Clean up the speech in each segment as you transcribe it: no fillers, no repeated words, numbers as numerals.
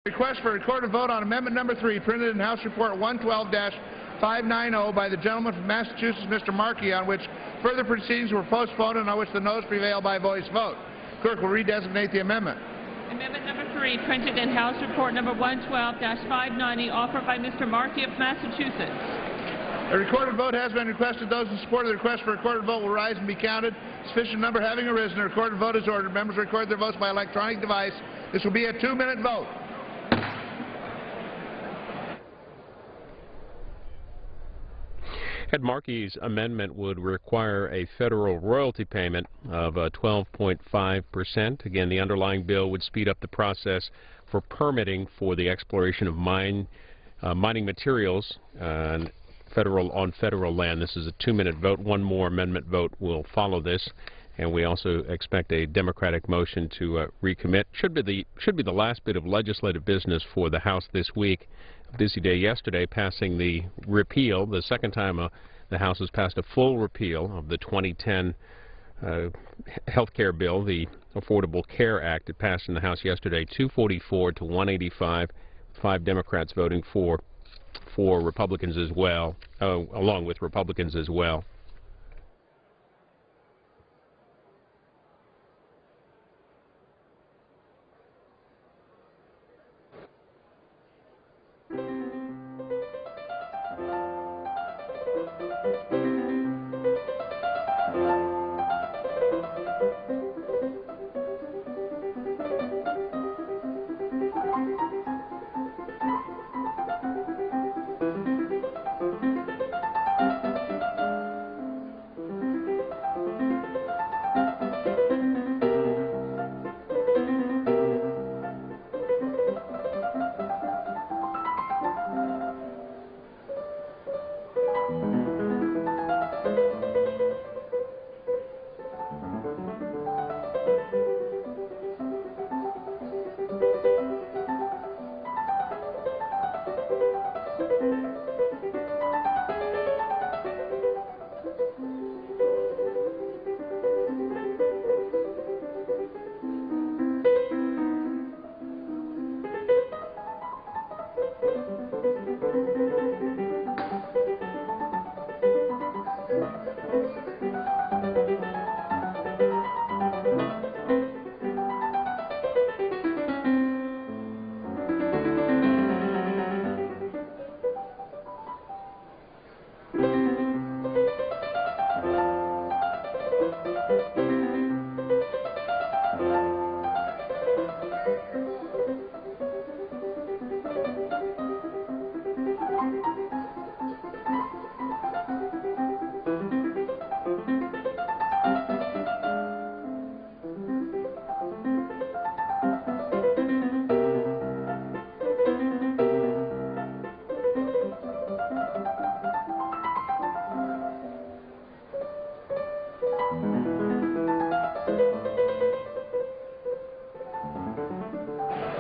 Request for a recorded vote on Amendment Number 3, printed in House Report 112-590 by the gentleman from Massachusetts, Mr. Markey, on which further proceedings were postponed and on which the noes prevail by voice vote. Clerk will redesignate the amendment. Amendment Number 3, printed in House Report Number 112-590, offered by Mr. Markey of Massachusetts. A recorded vote has been requested. Those in support of the request for a recorded vote will rise and be counted. Sufficient number having arisen, a recorded vote is ordered. Members record their votes by electronic device. This will be a 2-minute vote. Ed Markey's amendment would require a federal royalty payment of 12.5%. Again, the underlying bill would speed up the process for permitting for the exploration of mining materials on federal land. This is a 2-minute vote. One more amendment vote will follow this, and we also expect a Democratic motion to recommit. Should be the last bit of legislative business for the House this week. A busy day yesterday, passing the repeal, the second time the House has passed a full repeal of the 2010 health care bill, the Affordable Care Act. It passed in the House yesterday, 244 to 185, 5 Democrats voting for Republicans as well, along with Republicans as well.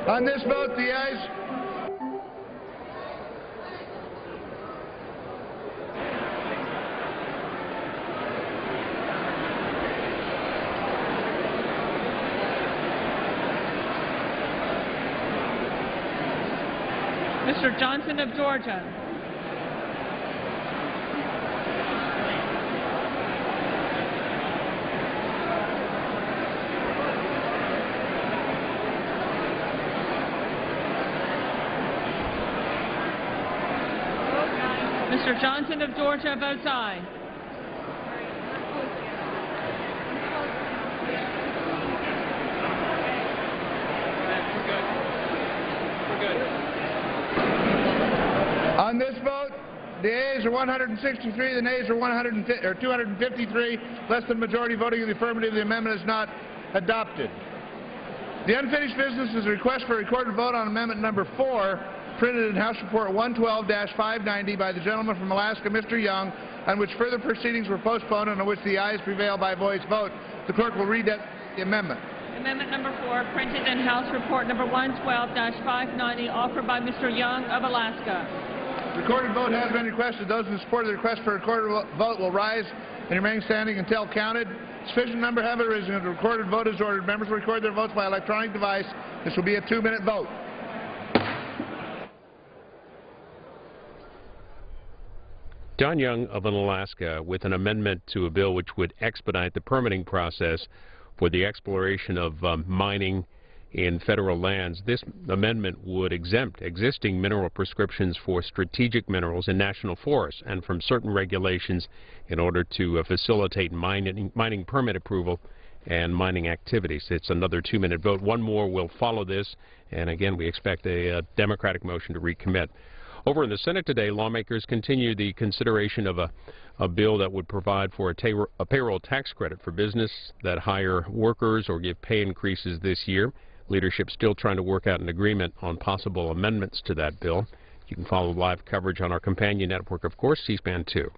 On this vote, the ayes. Mr. Johnson of Georgia. Mr. Johnson of Georgia votes aye. On this vote, the ayes are 163, the nays are 253. Less than majority voting in the affirmative. The amendment is not adopted. The unfinished business is a request for a recorded vote on Amendment Number 4, printed in House Report 112-590 by the gentleman from Alaska, Mr. Young, on which further proceedings were postponed and on which the ayes prevail by voice vote. The clerk will read the amendment. Amendment Number 4, printed in House Report Number 112-590, offered by Mr. Young of Alaska. Recorded vote has been requested. Those in support of the request for a recorded vote will rise and remain standing until counted. Sufficient number have arisen. A recorded vote is ordered. Members will record their votes by electronic device. This will be a 2-minute vote. Don Young of Alaska with an amendment to a bill which would expedite the permitting process for the exploration of mining in federal lands. This amendment would exempt existing mineral prescriptions for strategic minerals in national forests and from certain regulations in order to facilitate mining permit approval and mining activities. It's another 2-minute vote. One more will follow this, and again, we expect a Democratic motion to recommit. Over in the Senate today, lawmakers continue the consideration of a bill that would provide for a payroll tax credit for business that hire workers or give pay increases this year. Leadership still trying to work out an agreement on possible amendments to that bill. You can follow live coverage on our companion network, of course, C-SPAN 2.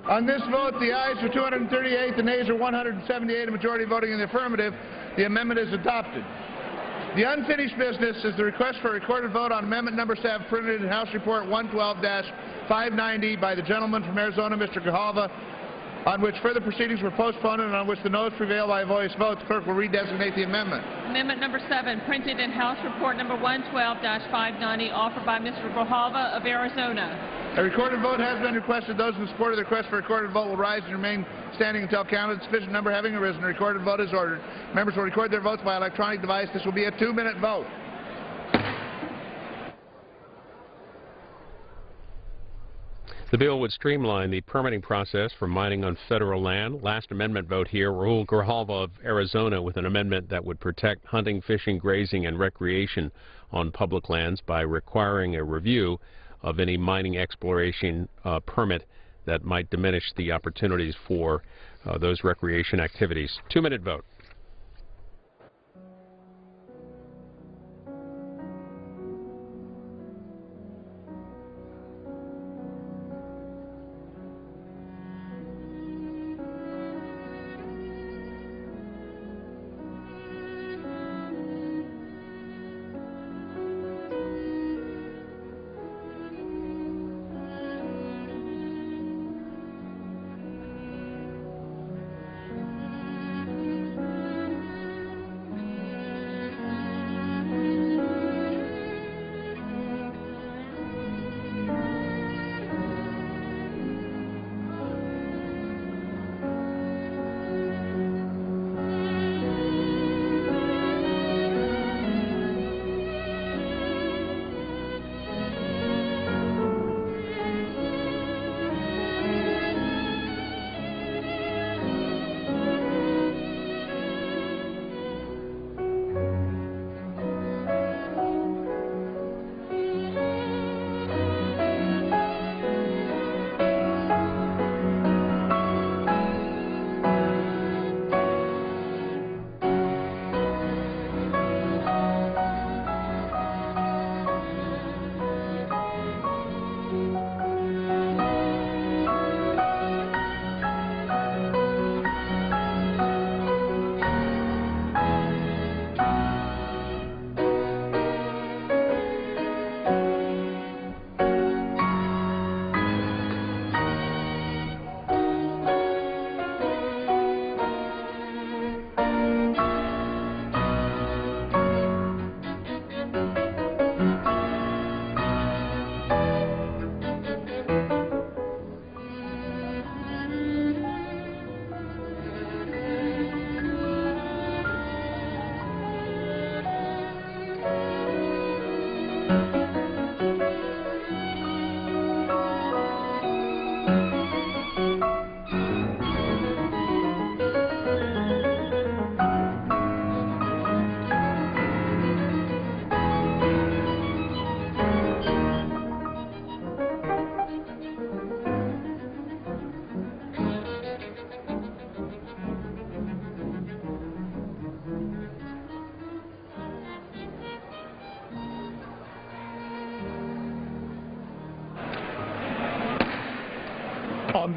On this vote, the ayes are 238, the nays are 178, a majority voting in the affirmative. The amendment is adopted. The unfinished business is the request for a recorded vote on amendment number 7 printed in House Report 112-590 by the gentleman from Arizona, Mr. Grijalva, on which further proceedings were postponed and on which the noes prevail by voice vote. The clerk will redesignate the amendment. Amendment number 7, printed in House Report number 112-590, offered by Mr. Grijalva of Arizona. A recorded vote has been requested. Those in support of the request for a recorded vote will rise and remain standing until counted. Sufficient number having arisen, a recorded vote is ordered. Members will record their votes by electronic device. This will be a 2-minute vote. The bill would streamline the permitting process for mining on federal land. Last amendment vote here, Raul Grijalva of Arizona with an amendment that would protect hunting, fishing, grazing, and recreation on public lands by requiring a review of any mining exploration permit that might diminish the opportunities for those recreation activities. 2-minute vote.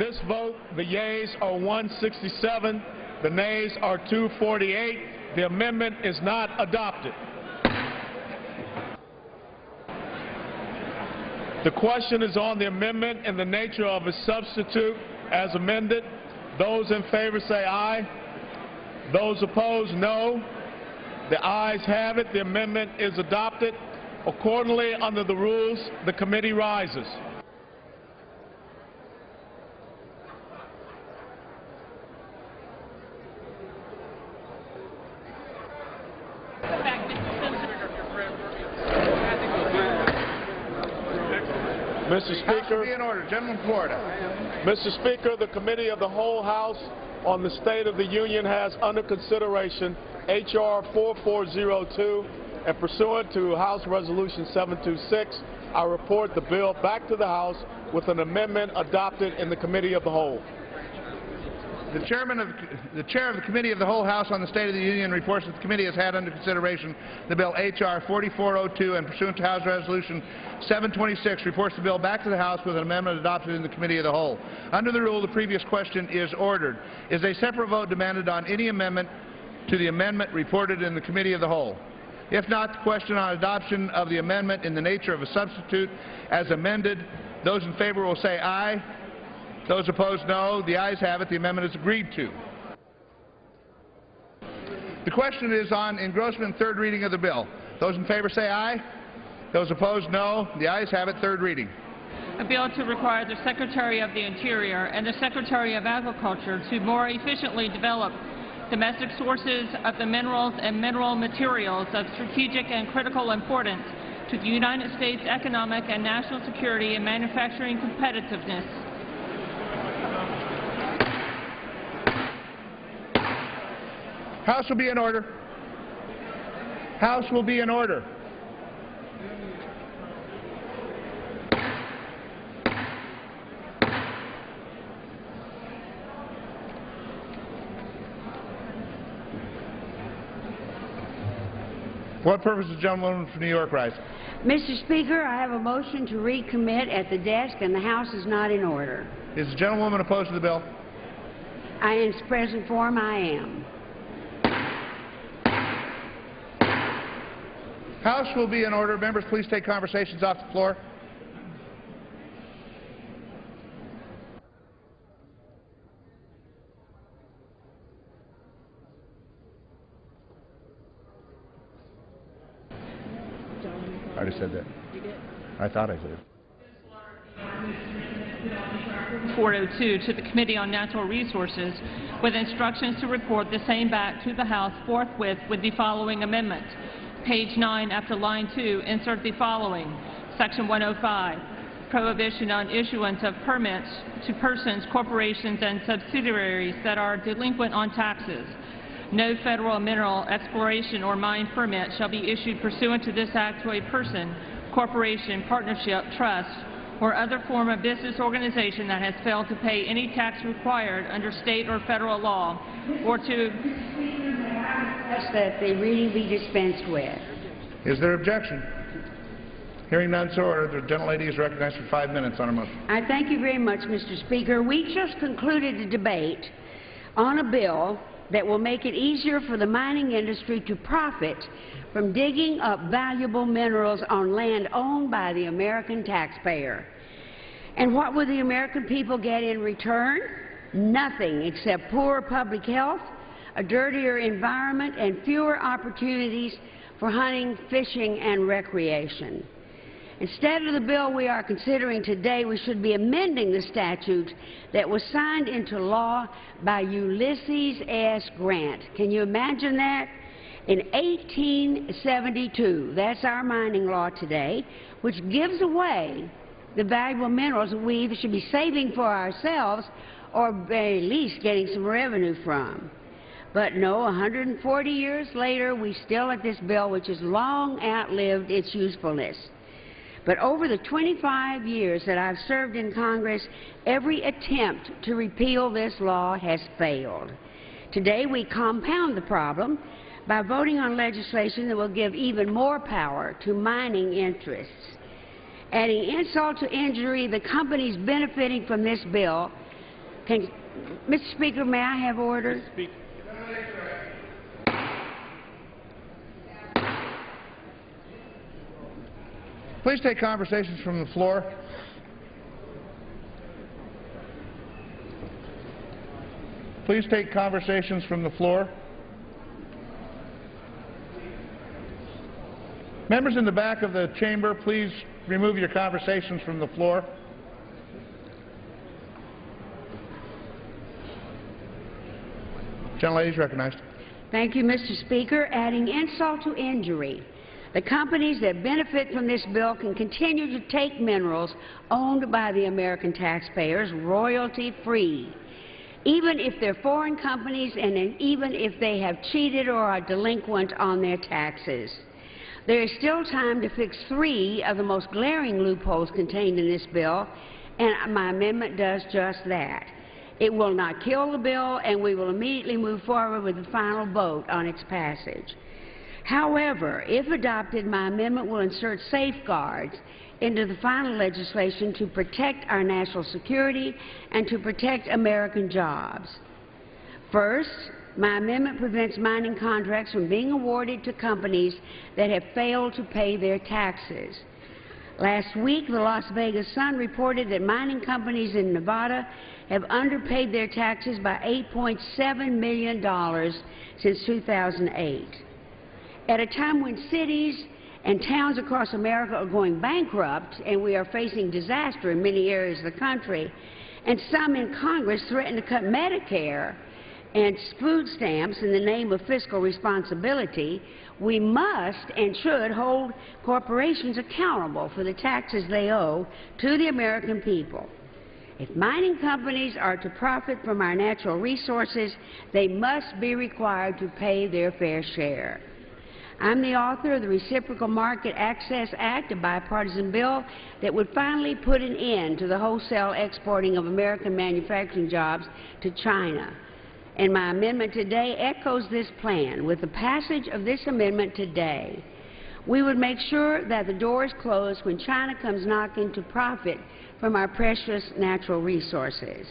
this vote, the yeas are 167, the nays are 248. The amendment is not adopted. The question is on the amendment in the nature of a substitute as amended. Those in favor say aye. Those opposed, no. The ayes have it. The amendment is adopted. Accordingly, under the rules, the committee rises. Mr. Speaker, be in order. Gentleman from Florida. Mr. Speaker, the Committee of the Whole House on the State of the Union has under consideration H.R. 4402, and pursuant to House Resolution 726, I report the bill back to the House with an amendment adopted in the Committee of the Whole. The chair of the Committee of the Whole House on the State of the Union reports that the committee has had under consideration the bill H.R. 4402 and pursuant to House Resolution 726 reports the bill back to the House with an amendment adopted in the Committee of the Whole. Under the rule, the previous question is ordered. Is a separate vote demanded on any amendment to the amendment reported in the Committee of the Whole? If not, the question on adoption of the amendment in the nature of a substitute as amended, those in favor will say aye. Those opposed, no. The ayes have it. The amendment is agreed to. The question is on engrossment, third reading of the bill. Those in favor say aye. Those opposed, no. The ayes have it. Third reading. A bill to require the Secretary of the Interior and the Secretary of Agriculture to more efficiently develop domestic sources of the minerals and mineral materials of strategic and critical importance to the United States economic and national security and manufacturing competitiveness. House will be in order. House will be in order. For what purpose is the gentleman from New York rise? Mr. Speaker, I have a motion to recommit at the desk, and the House is not in order. Is the gentlewoman opposed to the bill? In its present form, I am. House will be in order. Members, please take conversations off the floor. I already said that. You did. I thought I did. 402 to the Committee on Natural Resources with instructions to report the same back to the House forthwith with the following amendment. Page 9, after line 2, insert the following. Section 105, prohibition on issuance of permits to persons, corporations, and subsidiaries that are delinquent on taxes. No federal mineral exploration or mine permit shall be issued pursuant to this act to a person, corporation, partnership, trust, or other form of business organization that has failed to pay any tax required under state or federal law, or to That the reading be dispensed with. Is there objection? Hearing none, so ordered. The gentlelady is recognized for 5 minutes on her motion. I thank you very much, Mr. Speaker. We just concluded a debate on a bill that will make it easier for the mining industry to profit from digging up valuable minerals on land owned by the American taxpayer. And what will the American people get in return? Nothing except poor public health, a dirtier environment, and fewer opportunities for hunting, fishing, and recreation. Instead of the bill we are considering today, we should be amending the statute that was signed into law by Ulysses S. Grant. Can you imagine that? In 1872, that's our mining law today, which gives away the valuable minerals that we either should be saving for ourselves or at very least getting some revenue from. But no, 140 years later, we still at this bill which has long outlived its usefulness. But over the 25 years that I've served in Congress, every attempt to repeal this law has failed. Today, we compound the problem by voting on legislation that will give even more power to mining interests. Adding insult to injury, the companies benefiting from this bill Mr. Speaker, may I have order? Please take conversations from the floor. Please take conversations from the floor. Members in the back of the chamber, please remove your conversations from the floor. Gentlelady is recognized. Thank you, Mr. Speaker. Adding insult to injury, the companies that benefit from this bill can continue to take minerals owned by the American taxpayers royalty-free, even if they're foreign companies and even if they have cheated or are delinquent on their taxes. There is still time to fix 3 of the most glaring loopholes contained in this bill, and my amendment does just that. It will not kill the bill, and we will immediately move forward with the final vote on its passage. However, if adopted, my amendment will insert safeguards into the final legislation to protect our national security and to protect American jobs. First, my amendment prevents mining contracts from being awarded to companies that have failed to pay their taxes. Last week, the Las Vegas Sun reported that mining companies in Nevada have underpaid their taxes by $8.7 million since 2008. At a time when cities and towns across America are going bankrupt and we are facing disaster in many areas of the country, and some in Congress threaten to cut Medicare and food stamps in the name of fiscal responsibility, we must and should hold corporations accountable for the taxes they owe to the American people. If mining companies are to profit from our natural resources, they must be required to pay their fair share. I'm the author of the Reciprocal Market Access Act, a bipartisan bill that would finally put an end to the wholesale exporting of American manufacturing jobs to China. And my amendment today echoes this plan. With the passage of this amendment today, we would make sure that the door is closed when China comes knocking to profit from our precious natural resources.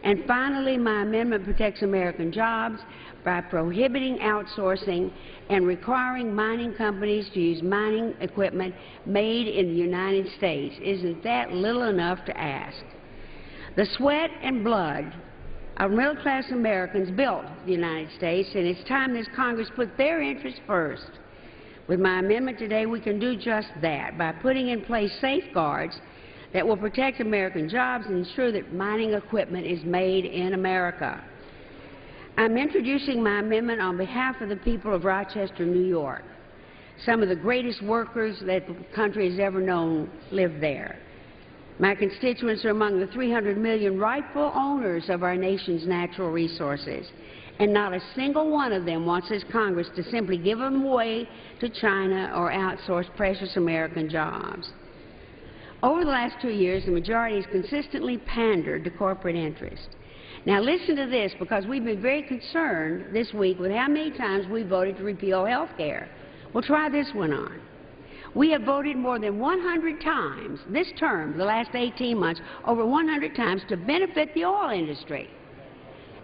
And finally, my amendment protects American jobs by prohibiting outsourcing and requiring mining companies to use mining equipment made in the United States. Isn't that little enough to ask? The sweat and blood of middle-class Americans built the United States, and it's time this Congress put their interests first. With my amendment today, we can do just that by putting in place safeguards that will protect American jobs and ensure that mining equipment is made in America. I'm introducing my amendment on behalf of the people of Rochester, New York. Some of the greatest workers that the country has ever known live there. My constituents are among the 300 million rightful owners of our nation's natural resources, and not a single one of them wants this Congress to simply give them away to China or outsource precious American jobs. Over the last 2 years, the majority has consistently pandered to corporate interest. Now listen to this, because we've been very concerned this week with how many times we voted to repeal health care. Well, try this one on. We have voted more than 100 times this term, the last 18 months, over 100 times to benefit the oil industry.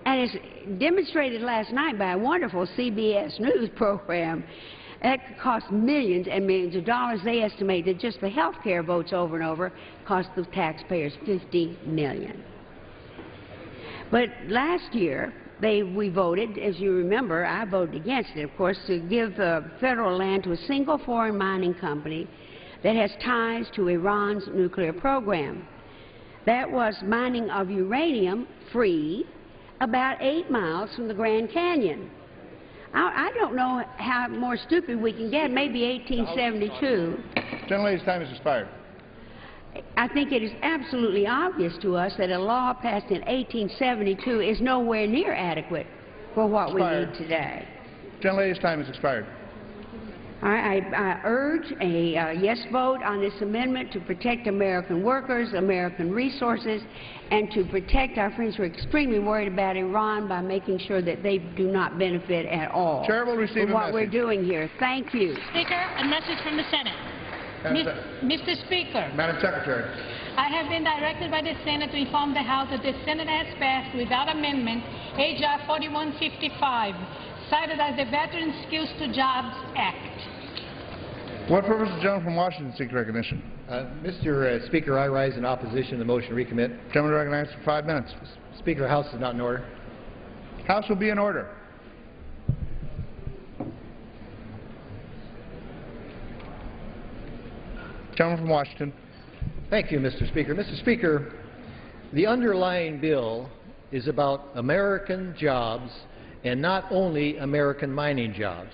And it's demonstrated last night by a wonderful CBS News program. That could cost millions and millions of dollars. They estimate that just the health care votes over and over cost the taxpayers $50 million. But last year, we voted, as you remember, I voted against it, of course, to give federal land to a single foreign mining company that has ties to Iran's nuclear program. That was mining of uranium free about 8 miles from the Grand Canyon. I don't know how more stupid we can get, maybe 1872. Gentlelady's time has expired. I think it is absolutely obvious to us that a law passed in 1872 is nowhere near adequate for what we need today. Gentlelady's time has expired. I urge a yes vote on this amendment to protect American workers, American resources, and to protect our friends who are extremely worried about Iran by making sure that they do not benefit at all Chair will receive from what we're doing here. Thank you. Speaker, a message from the Senate. Mr. Speaker. Madam Secretary. I have been directed by the Senate to inform the House that the Senate has passed without amendment H.R. 4155, cited as the Veteran Skills to Jobs Act. What purpose does the gentleman from Washington seek recognition? Mr. Speaker, I rise in opposition to the motion to recommit. Gentleman recognized for 5 minutes. Speaker, the House is not in order. House will be in order. Gentleman from Washington. Thank you, Mr. Speaker. Mr. Speaker, the underlying bill is about American jobs and not only American mining jobs,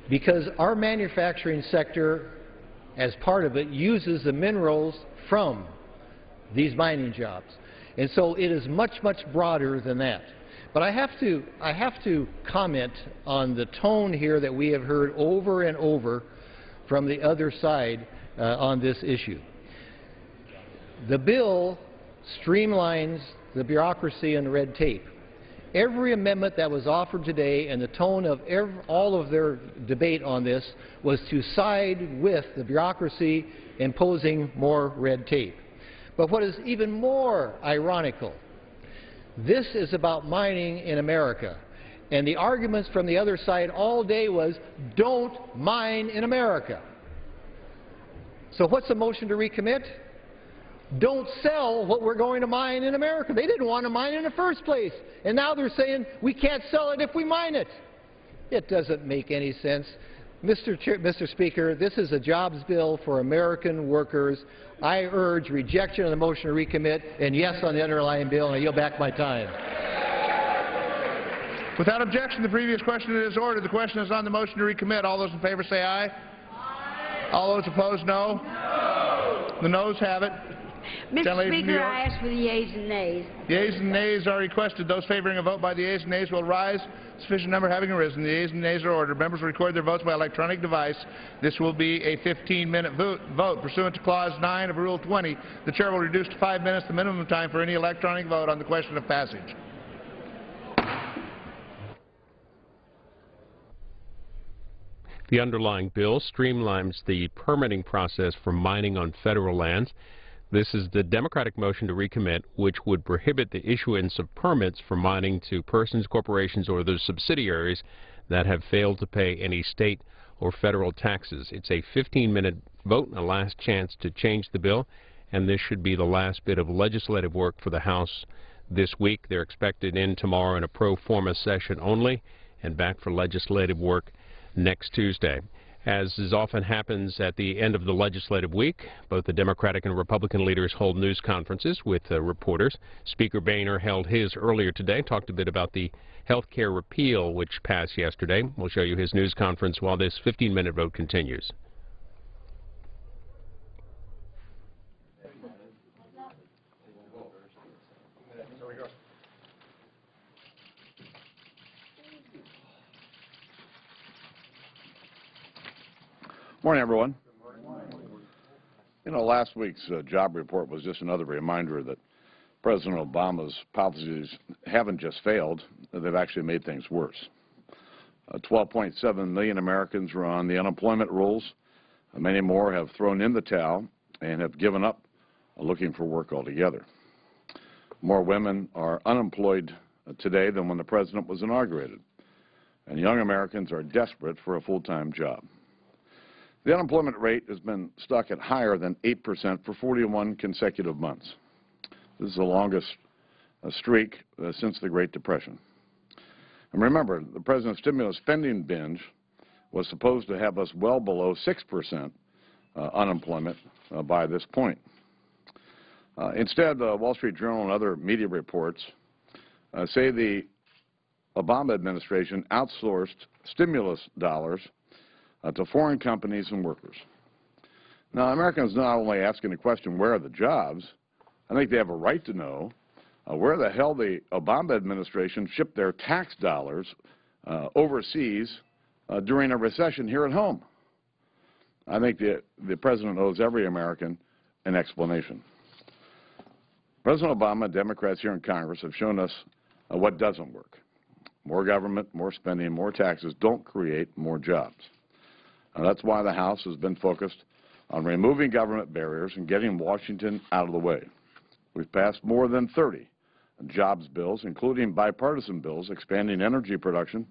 because our manufacturing sector, as part of it, uses the minerals from these mining jobs. And so it is much, much broader than that. But I have to comment on the tone here that we have heard over and over from the other side on this issue. The bill streamlines the bureaucracy and red tape. Every amendment that was offered today and the tone of all of their debate on this was to side with the bureaucracy imposing more red tape. But what is even more ironical, this is about mining in America. And the arguments from the other side all day was, don't mine in America. So what's the motion to recommit? Don't sell what we're going to mine in America. They didn't want to mine in the first place. And now they're saying we can't sell it if we mine it. It doesn't make any sense. Mr. Speaker, this is a jobs bill for American workers. I urge rejection of the motion to recommit and yes on the underlying bill, and I yield back my time. Without objection, the previous question is ordered. The question is on the motion to recommit. All those in favor say aye. Aye. All those opposed, no. No. The noes have it. Mr. Speaker, I ask for the yeas and nays. The yeas and nays are requested. Those favoring a vote by the yeas and nays will rise. Sufficient number having arisen. The yeas and nays are ordered. Members will record their votes by electronic device. This will be a 15-minute vote. Pursuant to Clause 9 of Rule 20, the Chair will reduce to 5 minutes the minimum time for any electronic vote on the question of passage. The underlying bill streamlines the permitting process for mining on federal lands. This is the Democratic motion to recommit, which would prohibit the issuance of permits for mining to persons, corporations, or their subsidiaries that have failed to pay any state or federal taxes. It's a 15-minute vote, a last chance to change the bill, and this should be the last bit of legislative work for the House this week. They're expected in tomorrow in a pro forma session only, and back for legislative work next Tuesday. As often happens at the end of the legislative week, both the Democratic and Republican leaders hold news conferences with reporters. Speaker Boehner held his earlier today, talked a bit about the health care repeal which passed yesterday. We'll show you his news conference while this 15-minute vote continues. Morning, everyone. You know, last week's job report was just another reminder that President Obama's policies haven't just failed, they've actually made things worse. 12.7 million Americans are on the unemployment rolls. Many more have thrown in the towel and have given up looking for work altogether. More women are unemployed today than when the president was inaugurated, and young Americans are desperate for a full-time job. The unemployment rate has been stuck at higher than 8% for 41 consecutive months. This is the longest streak since the Great Depression. And remember, the president's stimulus spending binge was supposed to have us well below 6% unemployment by this point. Instead, the Wall Street Journal and other media reports say the Obama administration outsourced stimulus dollars to foreign companies and workers. Now, Americans not only asking the question, where are the jobs? I think they have a right to know where the hell the Obama administration shipped their tax dollars overseas during a recession here at home. I think the president owes every American an explanation. President Obama and Democrats here in Congress have shown us what doesn't work. More government, more spending, more taxes don't create more jobs. That's why the House has been focused on removing government barriers and getting Washington out of the way. We've passed more than 30 jobs bills, including bipartisan bills expanding energy production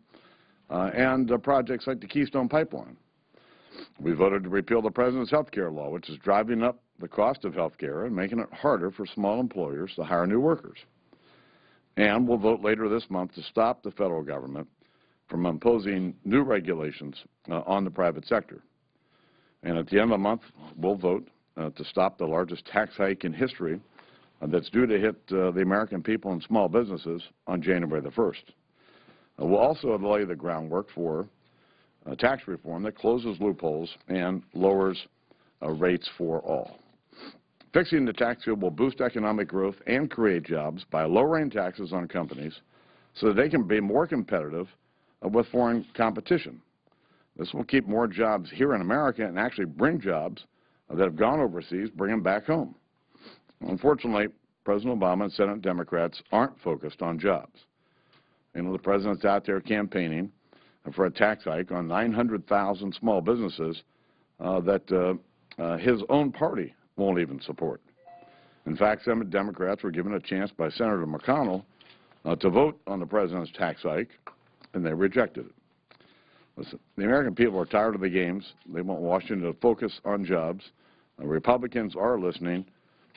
and projects like the Keystone Pipeline. We voted to repeal the President's health care law, which is driving up the cost of health care and making it harder for small employers to hire new workers. And we'll vote later this month to stop the federal government from imposing new regulations on the private sector. And at the end of the month, we'll vote to stop the largest tax hike in history that's due to hit the American people and small businesses on January the 1st. We'll also lay the groundwork for tax reform that closes loopholes and lowers rates for all. Fixing the tax code will boost economic growth and create jobs by lowering taxes on companies so that they can be more competitive with foreign competition. This will keep more jobs here in America and actually bring jobs that have gone overseas, bring them back home. Unfortunately, President Obama and Senate Democrats aren't focused on jobs. You know, the President's out there campaigning for a tax hike on 900,000 small businesses that his own party won't even support. In fact, some Democrats were given a chance by Senator McConnell to vote on the President's tax hike, and they rejected it. Listen, the American people are tired of the games. They want Washington to focus on jobs. Republicans are listening,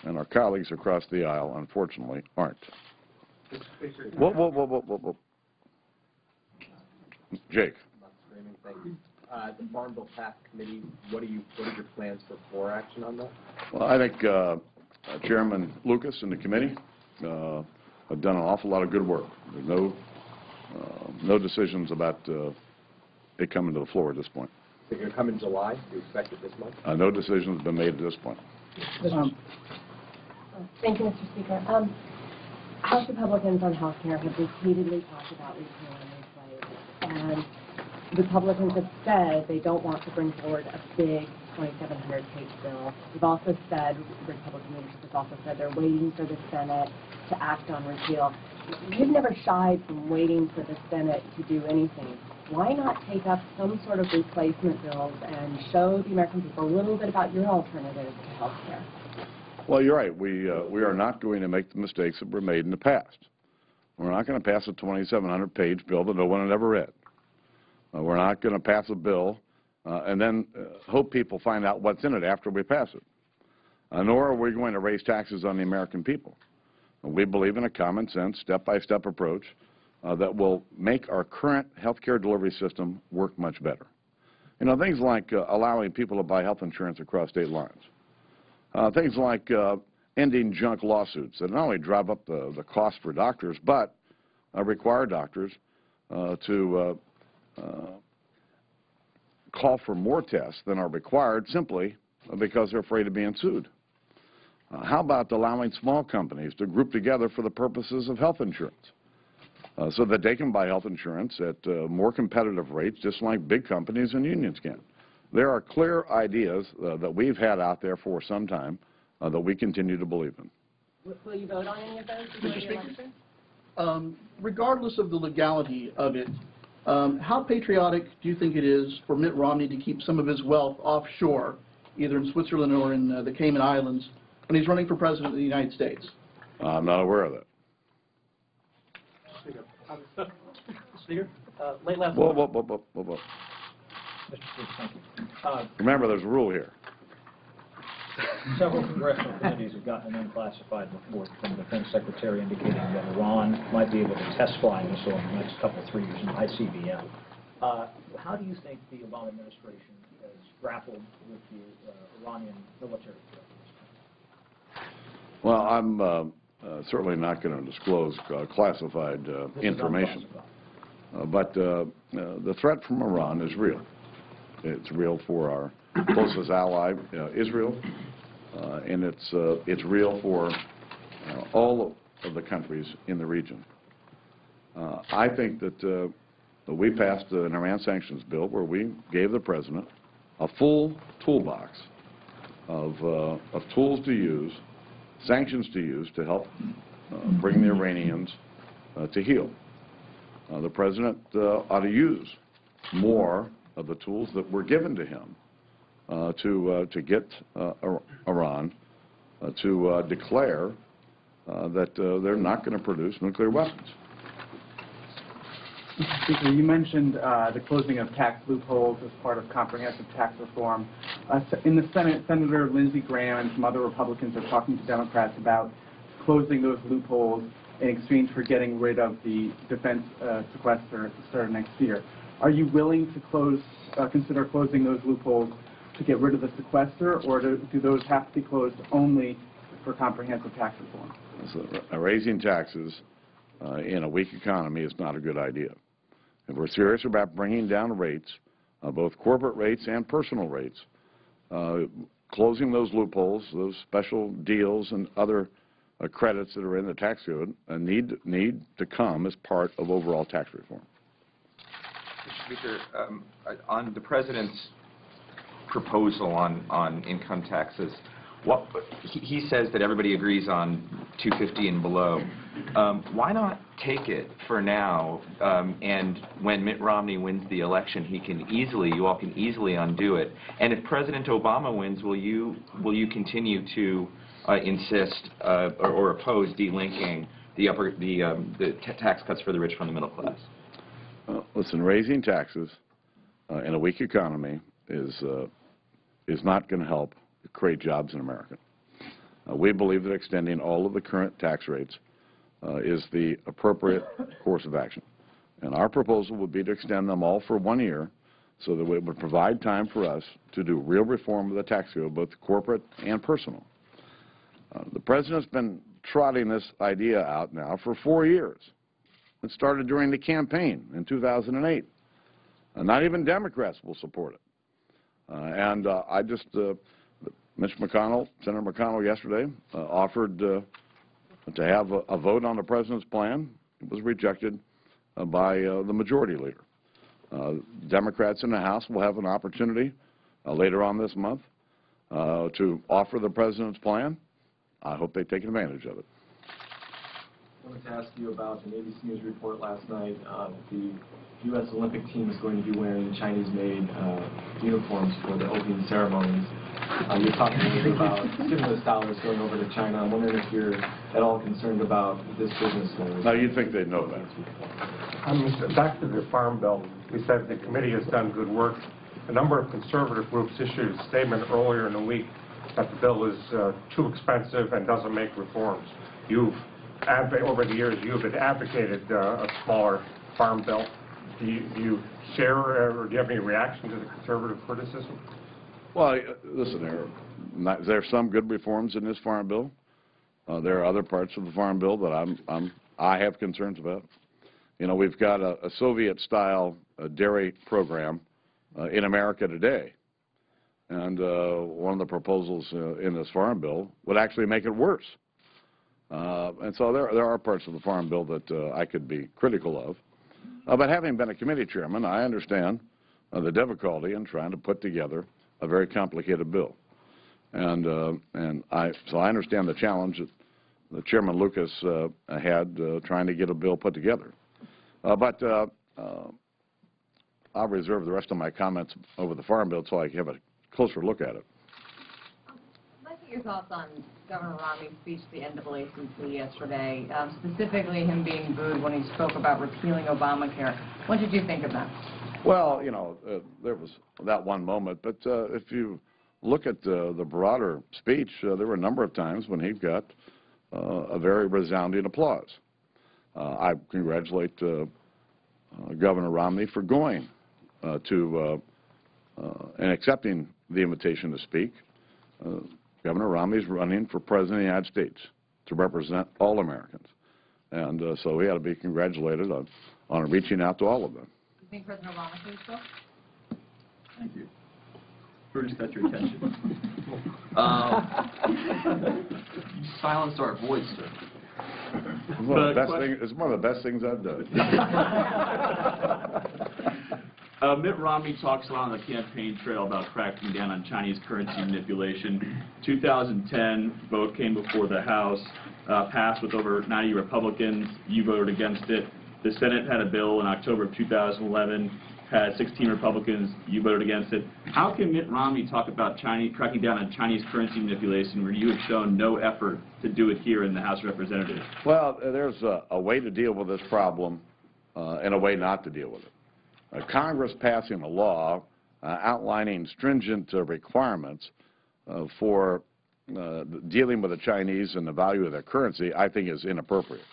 and our colleagues across the aisle, unfortunately, aren't. Whoa. Jake. The Farm Bill Tax Committee, what are your plans for floor action on that? Well, I think Chairman Lucas and the committee have done an awful lot of good work. There's no decisions about it coming to the floor at this point. Is it going to come in July? Do you expect it this month? No decisions have been made at this point. Thank you, Mr. Speaker. House Republicans on health care have repeatedly talked about repealing these waivers, and Republicans have said they don't want to bring forward a big 2,700-page bill. We've also said, Republican leadership has also said they're waiting for the Senate to act on repeal. You've never shied from waiting for the Senate to do anything. Why not take up some sort of replacement bills and show the American people a little bit about your alternative to health care? Well, you're right. We are not going to make the mistakes that were made in the past. We're not going to pass a 2,700-page bill that no one had ever read. We're not going to pass a bill and then hope people find out what's in it after we pass it. Nor are we going to raise taxes on the American people. We believe in a common-sense, step-by-step approach that will make our current health care delivery system work much better. You know, things like allowing people to buy health insurance across state lines. Things like ending junk lawsuits that not only drive up the cost for doctors, but require doctors to call for more tests than are required simply because they're afraid of being sued. How about allowing small companies to group together for the purposes of health insurance so that they can buy health insurance at more competitive rates, just like big companies and unions can? There are clear ideas that we've had out there for some time that we continue to believe in. Will you vote on any of those before the election? Regardless of the legality of it, how patriotic do you think it is for Mitt Romney to keep some of his wealth offshore, either in Switzerland or in the Cayman Islands, when he's running for president of the United States? I'm not aware of that. Speaker, late last Whoa. Mr. Speaker, thank you. Remember, there's a rule here. Several congressional committees have gotten an unclassified report from the Defense Secretary indicating that Iran might be able to test fly a missile in the next couple, 3 years in ICBM. How do you think the Obama administration has grappled with the Iranian military threat? Well, I'm certainly not going to disclose classified information. But the threat from Iran is real. It's real for our closest ally, Israel, and it's real for all of the countries in the region. I think that we passed an Iran sanctions bill where we gave the president a full toolbox of tools to use, sanctions to use to help bring the Iranians to heel. The president ought to use more of the tools that were given to him to get Iran to declare that they're not going to produce nuclear weapons. Mr. Speaker, you mentioned the closing of tax loopholes as part of comprehensive tax reform. In the Senate, Senator Lindsey Graham and some other Republicans are talking to Democrats about closing those loopholes in exchange for getting rid of the defense sequester at the start of next year. Are you willing to consider closing those loopholes to get rid of the sequester, or do those have to be closed only for comprehensive tax reform? So, raising taxes in a weak economy is not a good idea. If we're serious about bringing down rates, both corporate rates and personal rates, closing those loopholes, those special deals and other credits that are in the tax code need to come as part of overall tax reform. Mr. Speaker, on the President's proposal on income taxes, he says that everybody agrees on 250 and below. Why not take it for now, and when Mitt Romney wins the election, you all can easily undo it. And if President Obama wins, will you continue to insist or oppose delinking the tax cuts for the rich from the middle class? Listen, raising taxes in a weak economy is not going to help create jobs in America. We believe that extending all of the current tax rates is the appropriate course of action. And our proposal would be to extend them all for 1 year so that it would provide time for us to do real reform of the tax code, both corporate and personal. The President's been trotting this idea out now for 4 years. It started during the campaign in 2008. Not even Democrats will support it. Mitch McConnell, Senator McConnell yesterday offered to have a vote on the President's plan. It was rejected by the majority leader. Democrats in the House will have an opportunity later on this month to offer the President's plan. I hope they take advantage of it. I wanted to ask you about an ABC News report last night. The U.S. Olympic team is going to be wearing Chinese-made uniforms for the opening ceremonies. You're talking a little bit about stimulus dollars going over to China. I'm wondering if you're at all concerned about this business going. No, you'd think they'd know that. Back to the Farm Bill, we said the committee has done good work. A number of conservative groups issued a statement earlier in the week that the bill is too expensive and doesn't make reforms. Over the years, you've advocated a smaller Farm Bill. Do you share or do you have any reaction to the conservative criticism? Well, listen, there are some good reforms in this Farm Bill. There are other parts of the Farm Bill that I have concerns about. You know, we've got a Soviet-style dairy program in America today, and one of the proposals in this Farm Bill would actually make it worse. And so there are parts of the Farm Bill that I could be critical of. But having been a committee chairman, I understand the difficulty in trying to put together a very complicated bill. So I understand the challenge that Chairman Lucas had trying to get a bill put together. But I'll reserve the rest of my comments over the Farm Bill until I have a closer look at it. I'd like to get your thoughts on Governor Romney's speech to the NAACP yesterday, specifically him being booed when he spoke about repealing Obamacare. What did you think of that? Well, you know, there was that one moment, but if you look at the broader speech, there were a number of times when he got a very resounding applause. I congratulate Governor Romney for going and accepting the invitation to speak. Governor Romney is running for President of the United States to represent all Americans. And so we ought to be congratulated on reaching out to all of them. Do you think President Obama should spoke? Thank you. Bruce, that's your attention. You silenced our voice, sir. It's one of the best things I've done. Mitt Romney talks a lot on the campaign trail about cracking down on Chinese currency manipulation. 2010 vote came before the House, passed with over 90 Republicans. You voted against it. The Senate had a bill in October of 2011 had 16 Republicans. You voted against it. How can Mitt Romney talk about cracking down on Chinese currency manipulation when you have shown no effort to do it here in the House of Representatives? Well, there's a way to deal with this problem and a way not to deal with it. Congress passing a law outlining stringent requirements for dealing with the Chinese and the value of their currency, I think is inappropriate.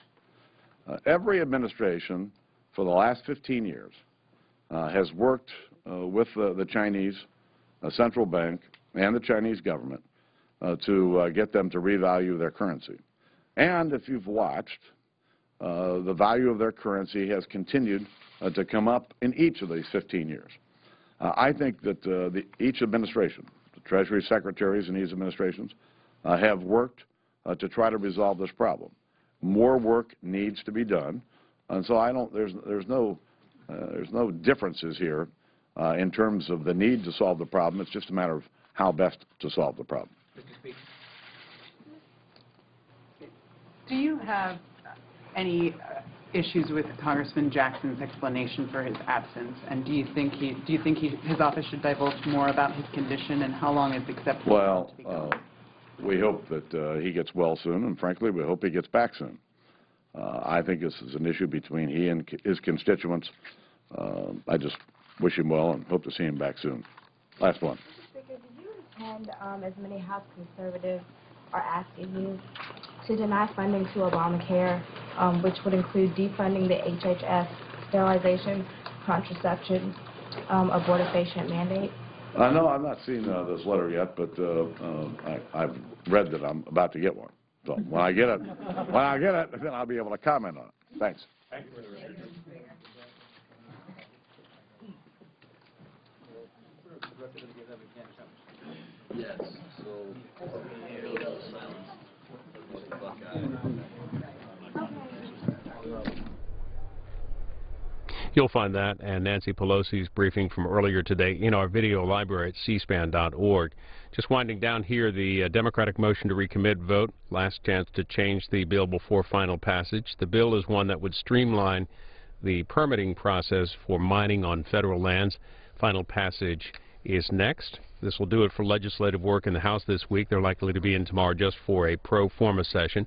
Every administration for the last 15 years has worked with the Chinese central bank and the Chinese government to get them to revalue their currency. And if you've watched, the value of their currency has continued to come up in each of these 15 years. I think that each administration, the Treasury secretaries in these administrations, have worked to try to resolve this problem. More work needs to be done, and so there's no differences here in terms of the need to solve the problem. It's just a matter of how best to solve the problem. Do you have any issues with Congressman Jackson's explanation for his absence, and do you think his office should divulge more about his condition and how long it's acceptable? Well, we hope that he gets well soon, and frankly, we hope he gets back soon. I think this is an issue between he and his constituents. I just wish him well and hope to see him back soon. Last one. Mr. Speaker, do you intend, as many House conservatives are asking you, to deny funding to Obamacare, which would include defunding the HHS sterilization, contraception, abortifacient mandate? No, I've not seen this letter yet, but I've read that I'm about to get one. So when I get it, then I'll be able to comment on it. Thanks. Thank you for the record. Yes. You'll find that and Nancy Pelosi's briefing from earlier today in our video library at cspan.org. Just winding down here, the Democratic motion to recommit vote, last chance to change the bill before final passage. The bill is one that would streamline the permitting process for mining on federal lands. Final passage is next. This will do it for legislative work in the House this week. They're likely to be in tomorrow just for a pro forma session,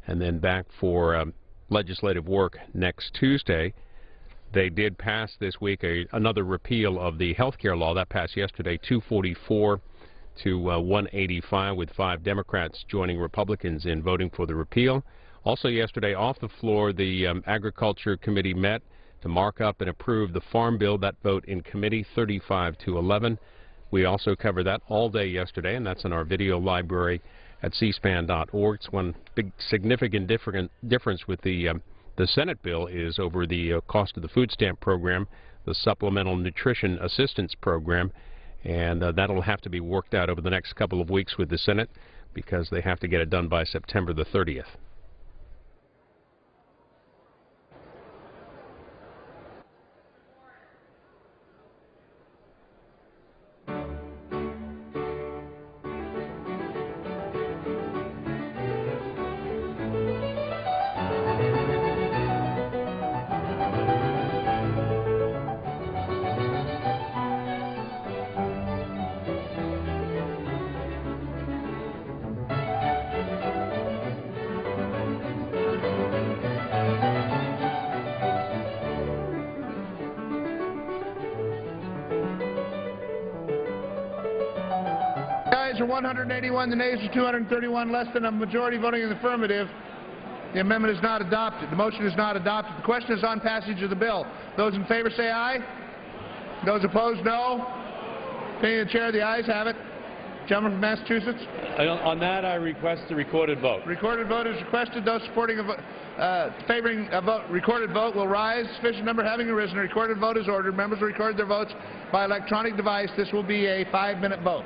and then back for legislative work next Tuesday. They did pass this week another repeal of the health care law. That passed yesterday, 244 to 185, with 5 Democrats joining Republicans in voting for the repeal. Also yesterday, off the floor, the Agriculture Committee met to mark up and approve the Farm Bill. That vote in committee, 35 to 11. We also covered that all day yesterday, and that's in our video library at cspan.org. It's one big significant difference with the Senate bill is over the cost of the food stamp program, the Supplemental Nutrition Assistance Program, and that'll have to be worked out over the next couple of weeks with the Senate because they have to get it done by September the 30th. Are 181, the nays are 231, less than a majority voting in the affirmative. The amendment is not adopted. The motion is not adopted. The question is on passage of the bill. Those in favor say aye. Those opposed, no. Opinion of the chair, the ayes have it. Gentleman from Massachusetts. On that, I request a recorded vote. Recorded vote is requested. Those supporting favoring a vote, recorded vote will rise. Sufficient number having arisen. A recorded vote is ordered. Members will record their votes by electronic device. This will be a 5-minute vote.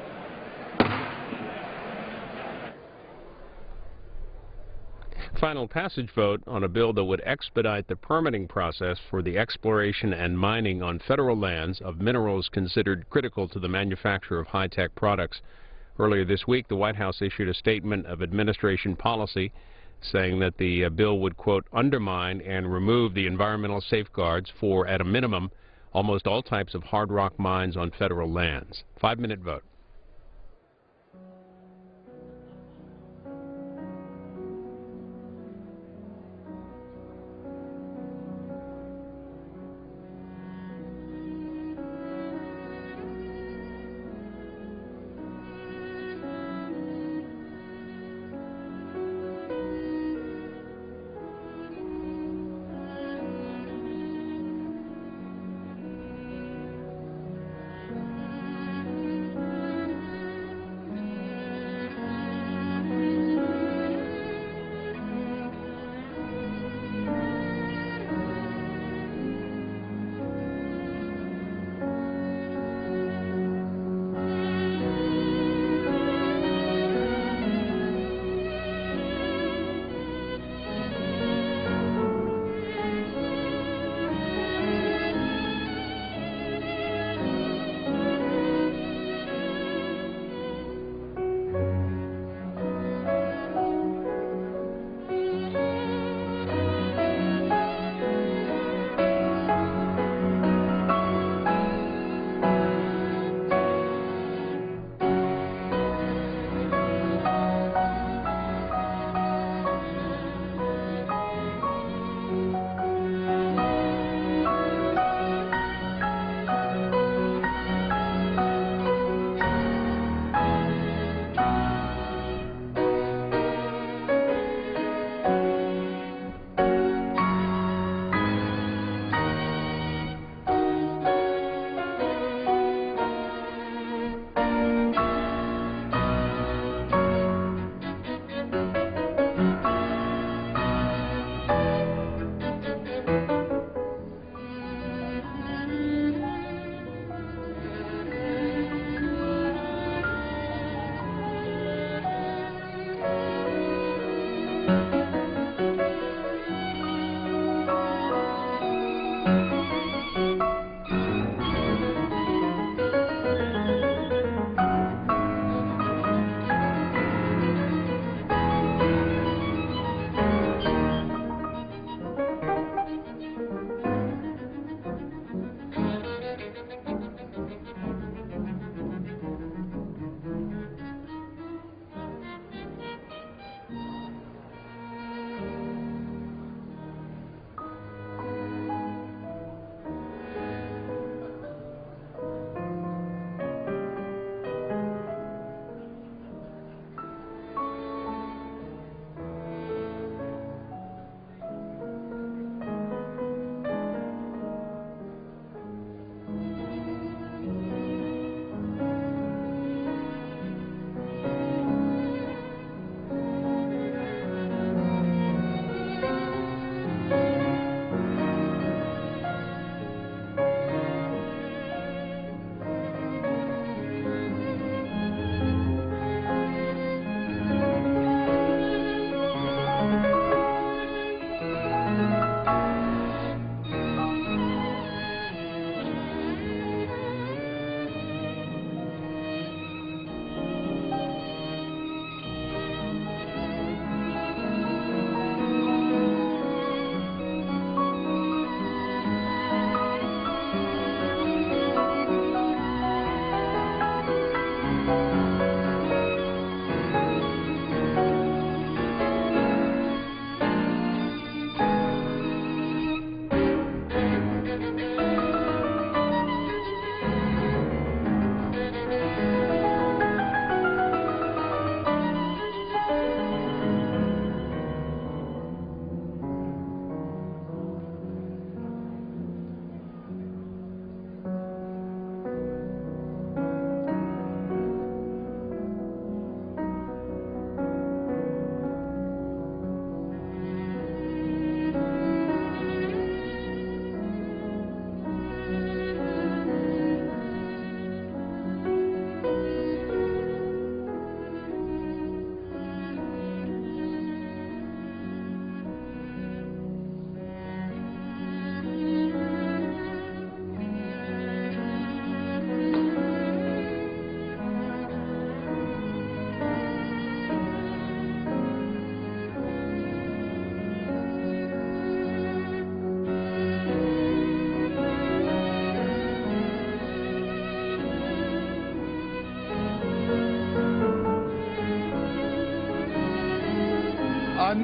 Final passage vote on a bill that would expedite the permitting process for the exploration and mining on federal lands of minerals considered critical to the manufacture of high-tech products. Earlier this week, the White House issued a statement of administration policy saying that the bill would, quote, undermine and remove the environmental safeguards for, at a minimum, almost all types of hard rock mines on federal lands. 5-minute vote.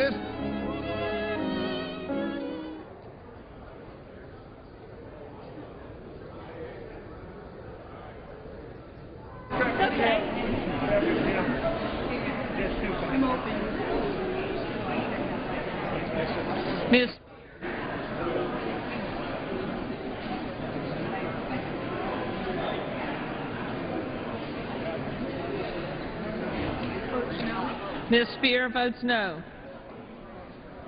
this... Ms. Ms. Spear votes no.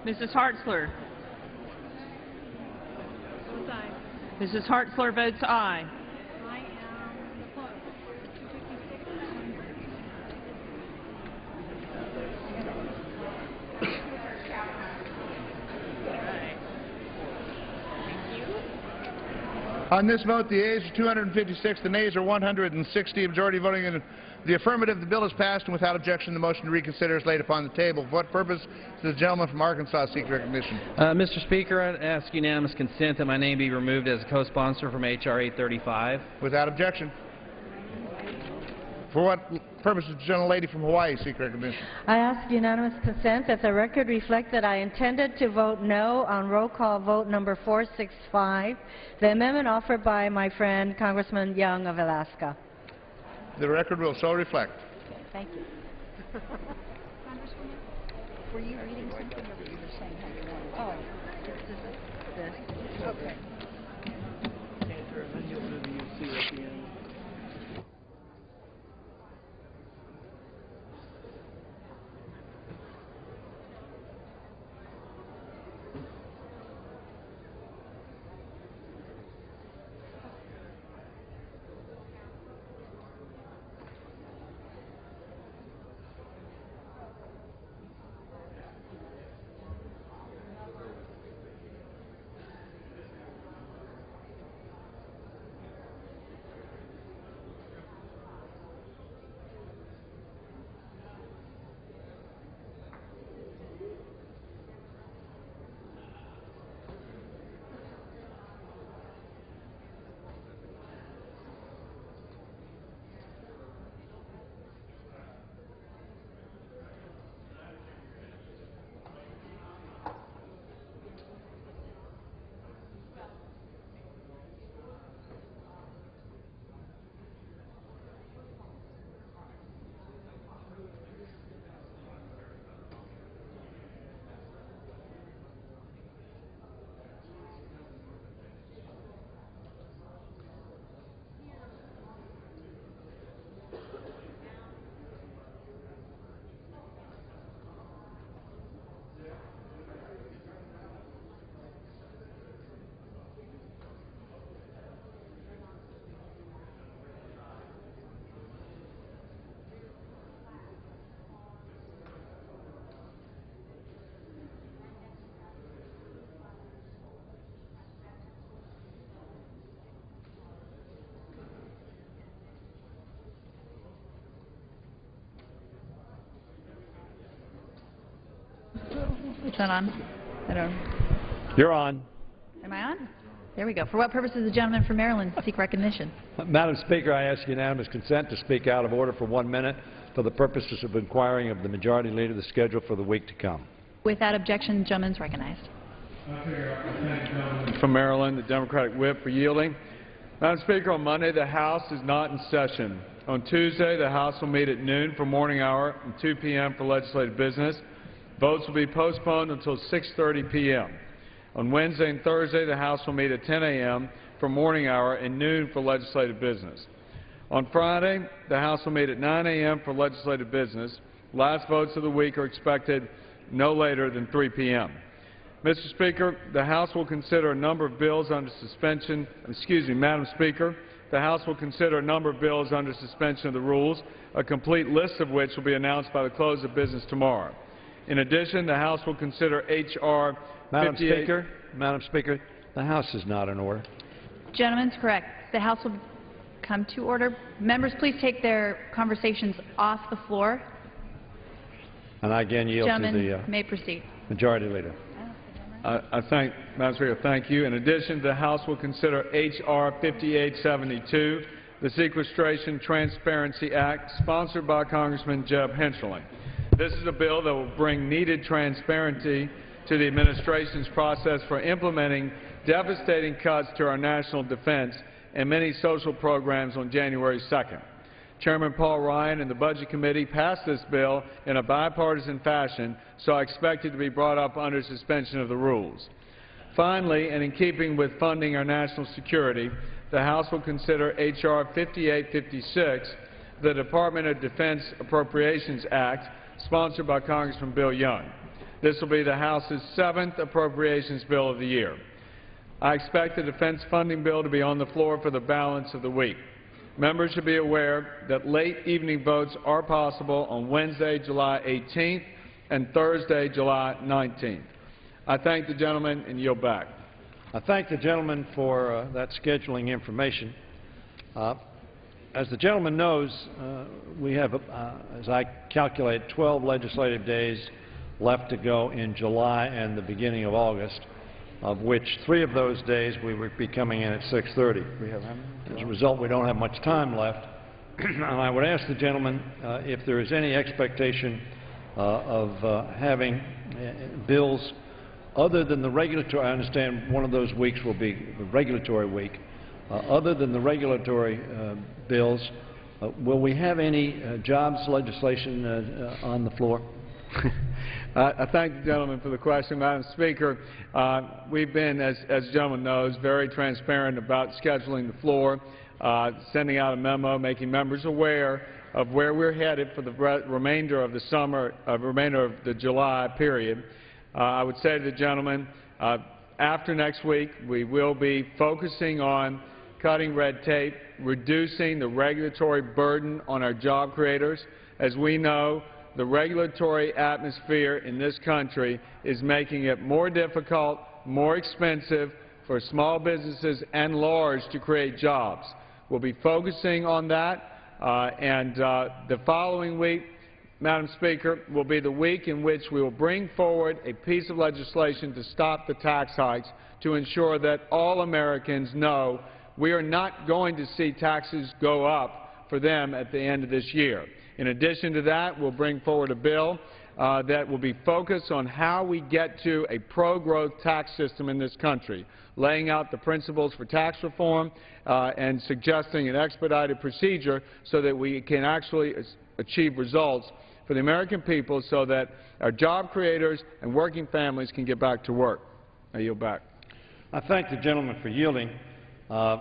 Mrs. Hartzler. Mrs. Hartzler votes aye. On this vote, the ayes are 256, the nays are 160. Majority voting in the affirmative, the bill is passed, and without objection, the motion to reconsider is laid upon the table. For what purpose does the gentleman from Arkansas seek recognition? Mr. Speaker, I ask unanimous consent that my name be removed as a co-sponsor from H.R. 835. Without objection. For what purpose does the gentlelady from Hawaii seek recognition? I ask unanimous consent that the record reflect that I intended to vote no on roll call vote number 465, the amendment offered by my friend Congressman Young of Alaska. The record will so reflect. Okay, thank you. Were you reading something or were you just saying how you wanted? Oh, this. Okay. Is that on? I don't. You're on. Am I on? There we go. For what purpose does the gentleman from Maryland seek recognition? Madam Speaker, I ask unanimous consent to speak out of order for 1 minute for the purposes of inquiring of the Majority Leader the schedule for the week to come. Without objection, the gentleman is recognized. From Maryland, the Democratic whip for yielding. Madam Speaker, on Monday, the House is not in session. On Tuesday, the House will meet at noon for morning hour and 2 p.m. for legislative business. Votes will be postponed until 6:30 p.m. On Wednesday and Thursday, the House will meet at 10 a.m. for morning hour and noon for legislative business. On Friday, the House will meet at 9 a.m. for legislative business. Last votes of the week are expected no later than 3 p.m. Mr. Speaker, the House will consider a number of bills under suspension. Madam Speaker, the House will consider a number of bills under suspension of the rules, a complete list of which will be announced by the close of business tomorrow. In addition, the House will consider H.R. 58. Madam Speaker, the House is not in order. Gentleman's correct. The House will come to order. Members, please take their conversations off the floor. And I again yield to the may proceed. Majority Leader. Madam Speaker, thank you. In addition, the House will consider H.R. 5872, the Sequestration Transparency Act, sponsored by Congressman Jeb Hensarling. This is a bill that will bring needed transparency to the administration's process for implementing devastating cuts to our national defense and many social programs on January 2nd. Chairman Paul Ryan and the Budget Committee passed this bill in a bipartisan fashion, so I expect it to be brought up under suspension of the rules. Finally, and in keeping with funding our national security, the House will consider H.R. 5856, the Department of Defense Appropriations Act, sponsored by Congressman Bill Young. This will be the House's 7th appropriations bill of the year. I expect the defense funding bill to be on the floor for the balance of the week. Members should be aware that late evening votes are possible on Wednesday, July 18th and Thursday, July 19th. I thank the gentleman and yield back. I thank the gentleman for that scheduling information. As the gentleman knows, we have, as I calculate, 12 legislative days left to go in July and the beginning of August, of which 3 of those days we will be coming in at 6:30. As a result, we don't have much time left. And I would ask the gentleman if there is any expectation of having bills other than the regulatory. I understand one of those weeks will be the regulatory week. Other than the regulatory bills, will we have any jobs legislation on the floor? I thank the gentleman for the question, Madam Speaker. We've been, as the gentleman knows, very transparent about scheduling the floor, sending out a memo, making members aware of where we're headed for the remainder of the summer, remainder of the July period. I would say to the gentleman, after next week, we will be focusing on cutting red tape, reducing the regulatory burden on our job creators. As we know, the regulatory atmosphere in this country is making it more difficult, more expensive for small businesses and large to create jobs. We'll be focusing on that, and the following week, Madam Speaker, will be the week in which we will bring forward a piece of legislation to stop the tax hikes to ensure that all Americans know we are not going to see taxes go up for them at the end of this year. In addition to that, we'll bring forward a bill that will be focused on how we get to a pro-growth tax system in this country, laying out the principles for tax reform and suggesting an expedited procedure so that we can actually achieve results for the American people so that our job creators and working families can get back to work. I yield back. I thank the gentleman for yielding. I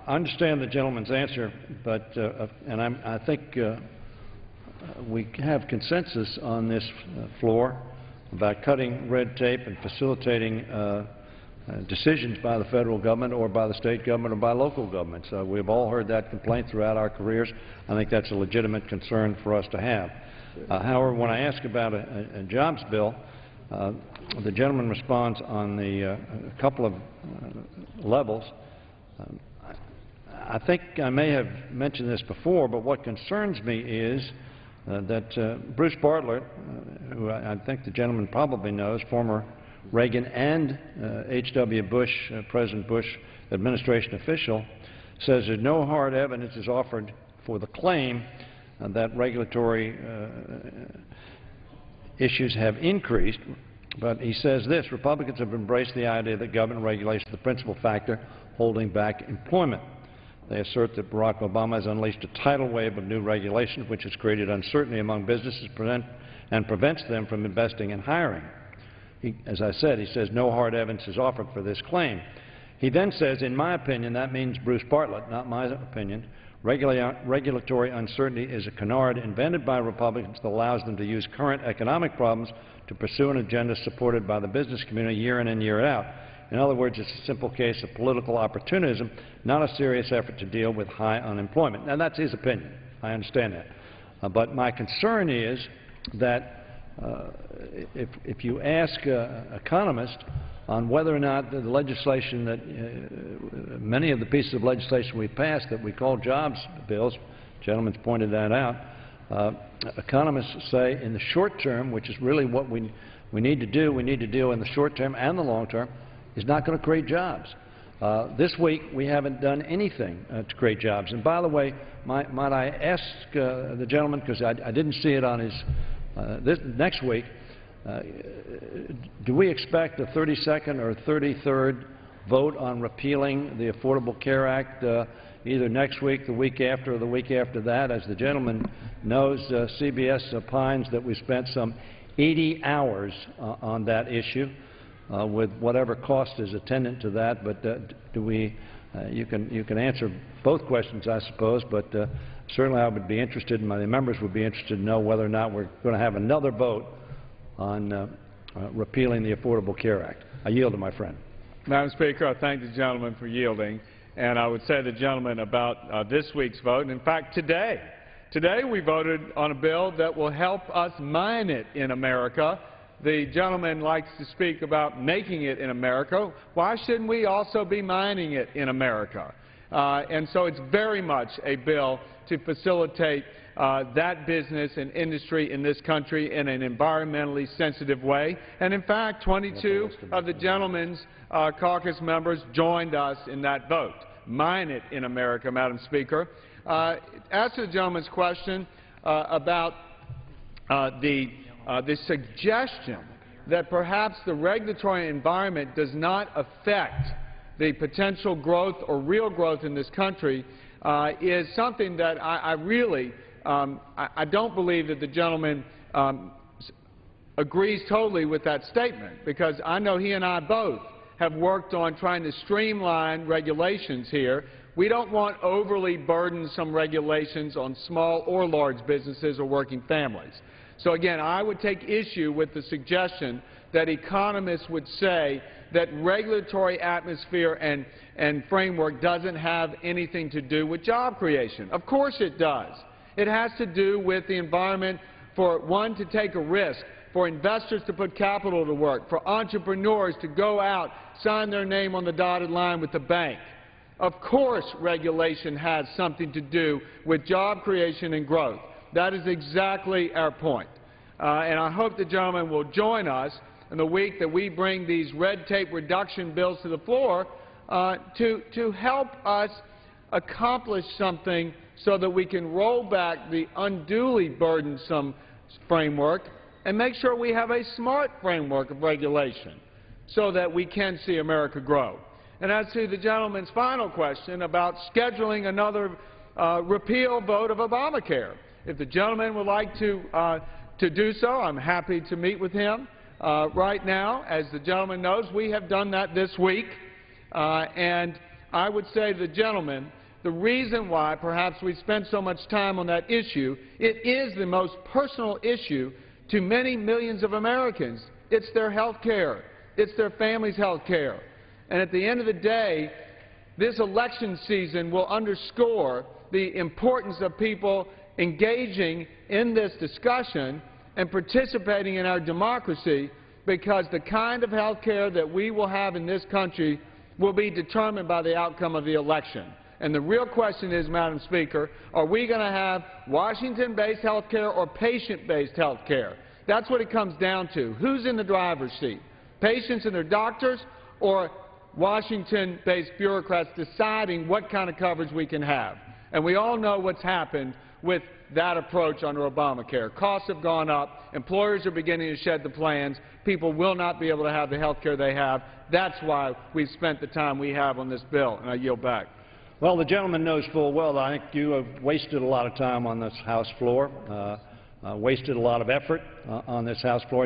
understand the gentleman's answer, but I think we have consensus on this floor about cutting red tape and facilitating decisions by the federal government or by the state government or by local governments. We've all heard that complaint throughout our careers. I think that's a legitimate concern for us to have. However, when I ask about a jobs bill, the gentleman responds on a couple of levels. I think I may have mentioned this before, but what concerns me is that Bruce Bartlett, who I think the gentleman probably knows, former Reagan and H.W. Bush, President Bush administration official, says that no hard evidence is offered for the claim that regulatory issues have increased. But he says this: Republicans have embraced the idea that government regulation is the principal factor holding back employment. They assert that Barack Obama has unleashed a tidal wave of new regulations which has created uncertainty among businesses and prevents them from investing and hiring. As I said, he says no hard evidence is offered for this claim. He then says, in my opinion, that means Bruce Bartlett, not my opinion, regulatory uncertainty is a canard invented by Republicans that allows them to use current economic problems to pursue an agenda supported by the business community year in and year out. In other words, it's a simple case of political opportunism, not a serious effort to deal with high unemployment. Now, that's his opinion. I understand that. But my concern is that if you ask economists on whether or not the legislation that many of the pieces of legislation we passed that we call jobs bills, the gentleman's pointed that out, economists say in the short term, which is really what we need to do in the short term and the long term, is not going to create jobs. This week, we haven't done anything to create jobs. And by the way, might I ask the gentleman, because I didn't see it on his this next week, do we expect a 32nd or 33rd vote on repealing the Affordable Care Act either next week, the week after, or the week after that? As the gentleman knows, CBS opines that we spent some 80 hours on that issue, with whatever cost is attendant to that. But do we? You can answer both questions, I suppose. But certainly, I would be interested, and the members would be interested to know whether or not we're going to have another vote on repealing the Affordable Care Act. I yield to my friend. Madam Speaker, I thank the gentleman for yielding, and I would say to the gentleman about this week's vote. And in fact, today we voted on a bill that will help us mine it in America. The gentleman likes to speak about making it in America. Why shouldn't we also be mining it in America? And so it's very much a bill to facilitate that business and industry in this country in an environmentally sensitive way. And in fact, 22 of the gentleman's caucus members joined us in that vote. Mine it in America, Madam Speaker. As to the gentleman's question about the suggestion that perhaps the regulatory environment does not affect the potential growth or real growth in this country is something that I really I don't believe that the gentleman agrees totally with that statement, because I know he and I both have worked on trying to streamline regulations here. We don't want overly burdensome regulations on small or large businesses or working families. So again, I would take issue with the suggestion that economists would say that regulatory atmosphere and framework doesn't have anything to do with job creation. Of course it does. It has to do with the environment for one to take a risk, for investors to put capital to work, for entrepreneurs to go out, sign their name on the dotted line with the bank. Of course regulation has something to do with job creation and growth. That is exactly our point. And I hope the gentleman will join us in the week that we bring these red tape reduction bills to the floor to help us accomplish something so that we can roll back the unduly burdensome framework and make sure we have a smart framework of regulation so that we can see America grow. And as to the gentleman's final question about scheduling another repeal vote of Obamacare, if the gentleman would like to do so, I'm happy to meet with him. Right now, as the gentleman knows, we have done that this week. And I would say to the gentleman, the reason why perhaps we spend so much time on that issue, it is the most personal issue to many millions of Americans. It's their health care. It's their family's health care. And at the end of the day, this election season will underscore the importance of people engaging in this discussion and participating in our democracy, because the kind of health care that we will have in this country will be determined by the outcome of the election. And the real question is, Madam Speaker, are we going to have Washington-based health care or patient-based health care? That's what it comes down to. Who's in the driver's seat? Patients and their doctors, or Washington-based bureaucrats deciding what kind of coverage we can have? And we all know what's happened with that approach under Obamacare. Costs have gone up. Employers are beginning to shed the plans. People will not be able to have the health care they have. That's why we've spent the time we have on this bill. And I yield back. Well, the gentleman knows full well that I think you have wasted a lot of time on this House floor, wasted a lot of effort on this House floor.